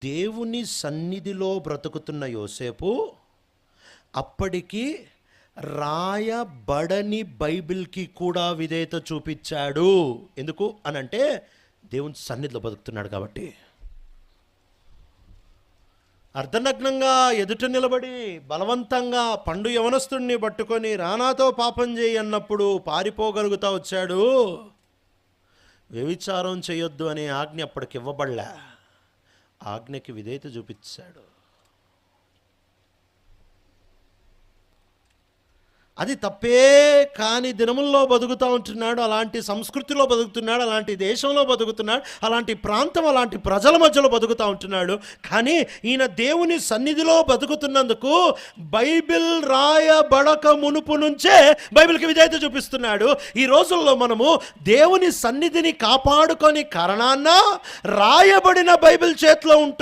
దేవుని సన్నిధిలో బ్రతుకుతున్న యోసేపు అప్పటికి రాయబడని బైబిల్కి కూడా విధేయత చూపించాడు. ఎందుకు అనంటే దేవుని సన్నిధిలో బతుకుతున్నాడు కాబట్టి. అర్ధనగ్నంగా ఎదుట నిలబడి బలవంతంగా పండు యవనస్తుడిని పట్టుకొని రానాతో పాపం చేయి అన్నప్పుడు పారిపోగలుగుతా వచ్చాడు. వ్యభిచారం చేయొద్దు అనే ఆజ్ఞ అప్పటికి ఇవ్వబడలే. ఆజ్ఞకి విధేయత చూపించాడు. అది తప్పే కాని దినముల్లో బతుకుతూ ఉంటున్నాడు. అలాంటి సంస్కృతిలో బతుకుతున్నాడు, అలాంటి దేశంలో బతుకుతున్నాడు, అలాంటి ప్రాంతం, అలాంటి ప్రజల మధ్యలో బతుకుతూ ఉంటున్నాడు. కానీ ఈయన దేవుని సన్నిధిలో బతుకుతున్నందుకు బైబిల్ రాయబడక మునుపు నుంచే బైబిల్కి విధేయత చూపిస్తున్నాడు. ఈ రోజుల్లో మనము దేవుని సన్నిధిని కాపాడుకొని కారణాన రాయబడిన బైబిల్ చేతిలో ఉంటుంది.